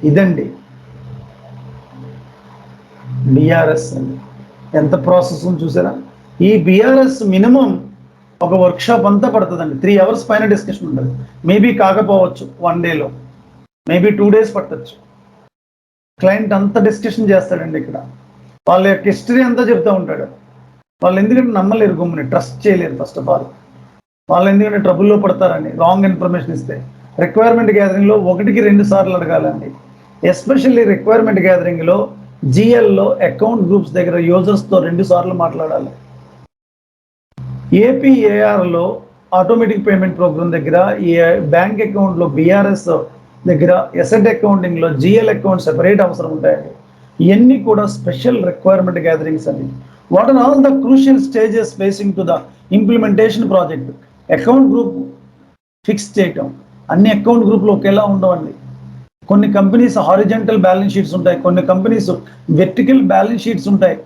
ఇదండి బిఆర్ఎస్ అండి. ఎంత ప్రాసెస్ చూసారా? ఈ బిఆర్ఎస్ మినిమం ఒక వర్క్షాప్ అంతా పడుతుందండి. 3 hours పైన డిస్కషన్ ఉంటుంది. మేబీ కాకపోవచ్చు 1 dayలో, మేబీ 2 days పట్టచ్చు. క్లయింట్ అంతా డిస్కషన్ చేస్తాడండి. ఇక్కడ వాళ్ళ యొక్క హిస్టరీ అంతా చెప్తూ ఉంటాడు. వాళ్ళు ఎందుకంటే నమ్మలేరు, గుమ్మని ట్రస్ట్ చేయలేరు. ఫస్ట్ ఆఫ్ ఆల్ వాళ్ళు ఎందుకంటే ట్రబుల్లో పడతారని రాంగ్ ఇన్ఫర్మేషన్ ఇస్తే. రిక్వైర్మెంట్ గ్యాదరింగ్లో 1కి 2 సార్లు అడగాలండి. ఎస్పెషల్లీ రిక్వైర్మెంట్ గ్యాదరింగ్లో జిఎల్లో అకౌంట్ గ్రూప్స్ దగ్గర యూజర్స్తో 2 సార్లు మాట్లాడాలి. ఏపీఏఆర్లో ఆటోమేటిక్ పేమెంట్ ప్రోగ్రామ్ దగ్గర, బ్యాంక్ అకౌంట్లో బిఆర్ఎస్ దగ్గర, ఎసెట్ అకౌంటింగ్లో జిఎల్ అకౌంట్ సెపరేట్ అవసరం ఉంటాయండి. ఇవన్నీ కూడా స్పెషల్ రిక్వైర్మెంట్ గ్యాదరింగ్స్ అండి. What are all the crucial stages facing to the implementation project? Account group fix చేయటం. అన్ని అకౌంట్ గ్రూప్లు ఒకేలా ఉండవండి. కొన్ని కంపెనీస్ హారిజెంటల్ బ్యాలెన్స్ షీట్స్ ఉంటాయి, కొన్ని కంపెనీస్ వెర్టికల్ బ్యాలెన్స్ షీట్స్ ఉంటాయి.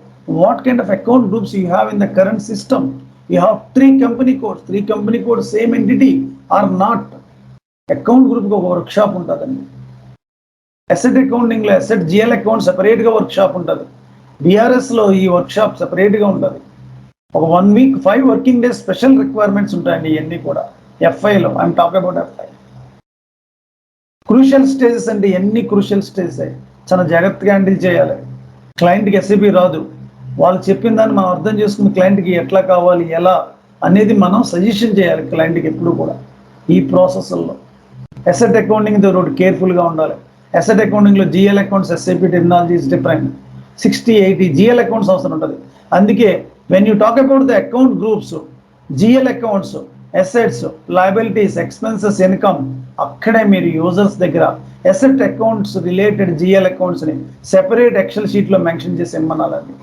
What kind of account groups you have in the current system? You have 3 company codes. 3 company codes same entity or not? Account గ్రూప్కి ఒక workshop ఉంటుందండి. Asset అకౌంటింగ్లో asset GL account సెపరేట్గా workshop ఉంటుంది. బిఆర్ఎస్లో ఈ workshop సెపరేట్గా ఉంటుంది. ఒక 1 week 5 working days special requirements ఉంటాయండి. ఇవన్నీ కూడా ఎఫ్ఐలో, I'm talk about FI. Crucial stages అంటే ఎన్ని క్రూషియల్ స్టేజెస్ చాలా జాగ్రత్తగా హ్యాండిల్ చేయాలి. క్లయింట్కి ఎస్ఏపీ రాదు, వాళ్ళు చెప్పిన దాన్ని మనం అర్థం చేసుకుని క్లయింట్కి ఎట్లా కావాలి, ఎలా అనేది మనం సజెషన్ చేయాలి క్లయింట్కి ఎప్పుడు కూడా. ఈ ప్రాసెస్లో అసెట్ అకౌంటింగ్తో కేర్ఫుల్గా ఉండాలి. అసెట్ అకౌంటింగ్లో GL accounts, SAP technology is different. 60-80 GL accounts అవసరం ఉంటుంది. అందుకే when you talk about the account groups, GL accounts, assets, liabilities, expenses, income, అక్కడే మీరు యూజర్స్ దగ్గర అసెట్ అకౌంట్స్ రిలేటెడ్ జిఎల్ అకౌంట్స్ని సెపరేట్ ఎక్సెల్ షీట్లో మెన్షన్ చేసి ఇమ్మనాలండి.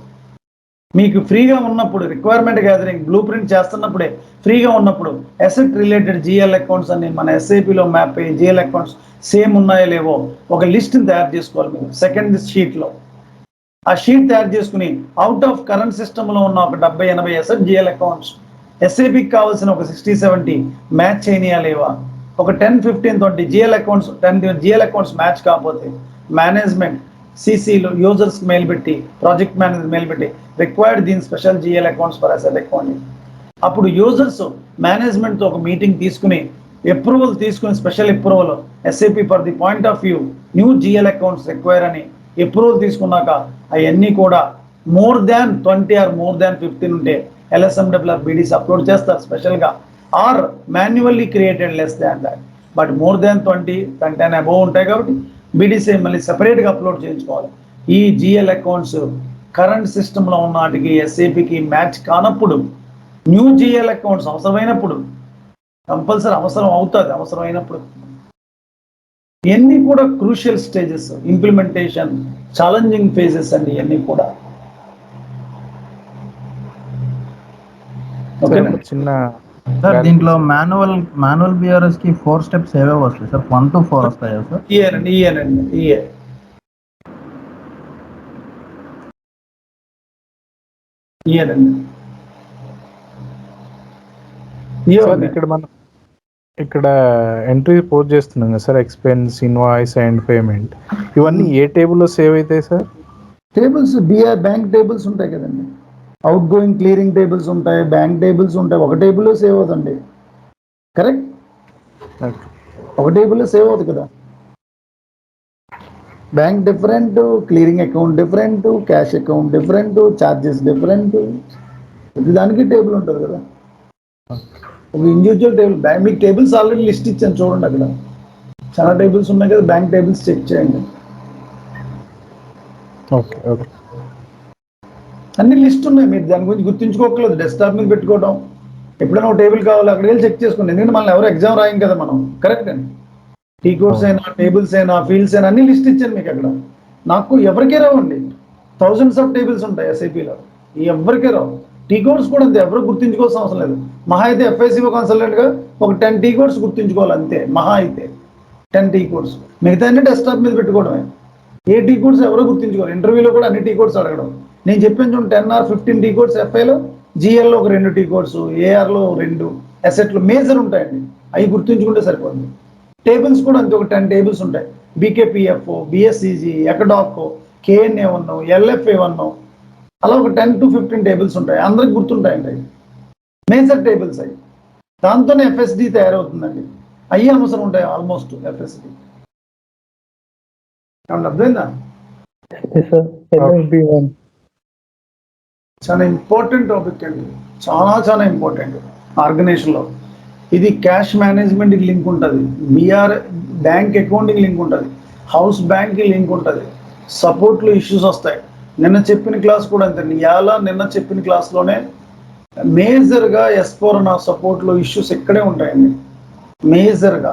మీకు ఫ్రీగా ఉన్నప్పుడు, రిక్వైర్మెంట్ గ్యాదరింగ్ బ్లూ ప్రింట్ చేస్తున్నప్పుడే ఫ్రీగా ఉన్నప్పుడు అసెట్ రిలేటెడ్ జిఎల్ అకౌంట్స్ అని మన ఎస్ఐపిలో మ్యాప్ అయ్యి జిఎల్ అకౌంట్స్ సేమ్ ఉన్నాయో లేవో ఒక లిస్ట్ని తయారు చేసుకోవాలి మీరు సెకండ్ షీట్లో. ఆ షీట్ తయారు చేసుకుని అవుట్ ఆఫ్ కరెంట్ సిస్టంలో ఉన్న ఒక 70-80 అసెట్ జిఎల్ అకౌంట్స్, ఎస్ఐపికి కావాల్సిన ఒక 60-70 మ్యాచ్ అయినాయా లేవా, ఒక 10-15-20 GL accounts, 10 GL accounts match కాకపోతే మేనేజ్మెంట్ సిసిలో యూజర్స్ మెయిల్ పెట్టి, ప్రాజెక్ట్ మేనేజర్ మెయిల్ పెట్టి రిక్వైర్డ్ దీని special GL accounts for asset accounting. అప్పుడు యూజర్స్ మేనేజ్మెంట్తో ఒక మీటింగ్ తీసుకుని అప్రూవల్ తీసుకుని, special approval SIP for the point of view new GL accounts require అని approval తీసుకున్నాక అవన్నీ కూడా more than 20 or more than 15 ఉంటే LSMW BDC అప్లోడ్ చేస్తారు స్పెషల్గా, or manually created less than that. But more than 20 and above ఉంటాయి కాబట్టి BDC మళ్ళీ సెపరేట్గా అప్లోడ్ చేయించుకోవాలి. ఈ జిఎల్ అకౌంట్స్ కరెంట్ సిస్టంలో ఉన్న వాటికి ఎస్ఏపికి మ్యాచ్ కానప్పుడు, న్యూ జిఎల్ అకౌంట్స్ అవసరమైనప్పుడు, కంపల్సరీ అవసరమైనప్పుడు ఇవన్నీ కూడా crucial stages, implementation challenging phases అండి ఇవన్నీ కూడా. చిన్న సార్ దీంట్లో మాన్యువల్ బిఆర్ఎస్ కి 4 steps ఏవే వస్తాయి సార్? 1 to 4 వస్తాయా సార్? ఇయేనండి. ఇక్కడ ఎంట్రీ పోస్ట్ చేస్తున్నాం కదా sir, expense, invoice and payment, ఇవన్నీ ఏ టేబుల్లో సేవ్ అవుతాయి సార్? టేబుల్స్ బ్యాంక్ టేబుల్స్ ఉంటాయి కదండి, అవుట్ గోయింగ్ క్లియరింగ్ టేబుల్స్ ఉంటాయి, బ్యాంక్ టేబుల్స్ ఉంటాయి. ఒక టేబుల్లో సేవ్ అవుతుంది. కరెక్ట్, ఒక టేబుల్లో సేవ్ అవుతుంది కదా. Bank different, clearing account different, cash account different, charges different, ప్రతి దానికి టేబుల్ ఉంటుంది కదా. ఒక ఇండివిజువల్ టేబుల్, మీకు టేబుల్స్ ఆల్రెడీ లిస్ట్ ఇచ్చాను చూడండి, అక్కడ చాలా టేబుల్స్ ఉన్నాయి కదా. బ్యాంక్ టేబుల్స్ చెక్ చేయండి. ఓకే, అన్ని లిస్ట్ ఉన్నాయి, మీరు దాని గురించి గుర్తుంచుకోకలేదు. డెస్క్టాప్ మీద పెట్టుకోవడం, ఎప్పుడైనా ఒక టేబుల్ కావాలి అక్కడికి వెళ్ళి చెక్ చేసుకోండి. ఎందుకంటే మనం ఎవరు ఎగ్జామ్ రాయం కదా మనం. కరెక్ట్ అండి. టీ కోడ్స్ అయినా, టేబుల్స్ అయినా, ఫీల్డ్స్ అయినా అన్ని లిస్ట్ ఇచ్చాను మీకు అక్కడ. నాకు ఎవరికే రావండి, థౌజండ్స్ ఆఫ్ టేబుల్స్ ఉంటాయి ఎస్ఐపిలో, ఎవరికే రావు. టీ కోడ్స్ కూడా అంతే, ఎవరు గుర్తుంచుకోవాల్సిన అవసరం లేదు. మహా అయితే FICO కన్సల్టెంట్గా ఒక 10 టీ కోడ్స్ గుర్తుంచుకోవాలి అంతే, మహా అయితే 10 టీ కోడ్స్. మిగతా అన్ని డెస్క్టాప్ మీద పెట్టుకోవడమే. ఏ టీ కోడ్స్ ఎవరో గుర్తుంచుకోవాలి. ఇంటర్వ్యూలో కూడా అన్ని టీ కోడ్స్ అడగడం. నేను చెప్పాను చూడండి, 10 or 15 టీ కోడ్స్ FIలో, GLలో ఒక 2 టీ కోడ్స్, ARలో 2, అసెట్లు మేజర్ ఉంటాయండి, అవి గుర్తుంచుకుంటే సరిపోతుంది. టేబుల్స్ కూడా అంతే, ఒక 10 టేబుల్స్ ఉంటాయి. బీకేపీఎఫ్, బిఎస్ఈజీ, ఎకడాక్, కేఎన్ఏ1, ఎల్ఎఫ్ఏ1, అలా ఒక 10 to 15 టేబుల్స్ ఉంటాయి. అందరికి గుర్తుంటాయండి. మేజర్ టేబుల్స్ అవి. దాంతోనే ఎఫ్ఎస్డి తయారవుతుందండి. అయ్యి అవసరం ఉంటాయి ఆల్మోస్ట్ ఎఫ్ఎస్డి. ఏమన్నా అర్థమైందా? చాలా ఇంపార్టెంట్ టాపిక్ అండి, చాలా ఇంపార్టెంట్ ఆర్గనైజేషన్లో. ఇది క్యాష్ మేనేజ్మెంట్కి లింక్ ఉంటుంది, బీఆర్ బ్యాంక్ అకౌంట్కి లింక్ ఉంటుంది, హౌస్ బ్యాంక్కి లింక్ ఉంటుంది, సపోర్ట్లో ఇష్యూస్ వస్తాయి. నిన్న చెప్పిన క్లాస్ కూడా అంతే. నిన్న చెప్పిన క్లాస్లోనే మేజర్గా S4 HANA సపోర్ట్లో ఇష్యూస్ ఇక్కడే ఉంటాయండి. మేజర్గా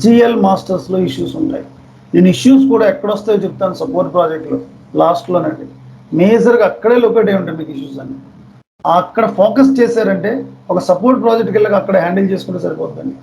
జిఎల్ మాస్టర్స్లో ఇష్యూస్ ఉంటాయి. నేను ఇష్యూస్ కూడా ఎక్కడొస్తాయో చెప్తాను సపోర్ట్ ప్రాజెక్ట్లో లాస్ట్లోనండి. మేజర్గా అక్కడే లొకేట్ అయి ఉంటాయి మీకు ఇష్యూస్ అన్ని. అక్కడ ఫోకస్ చేశారంటే ఒక సపోర్ట్ ప్రాజెక్ట్కి వెళ్ళక అక్కడ హ్యాండిల్ చేసుకుంటే సరిపోతుందండి.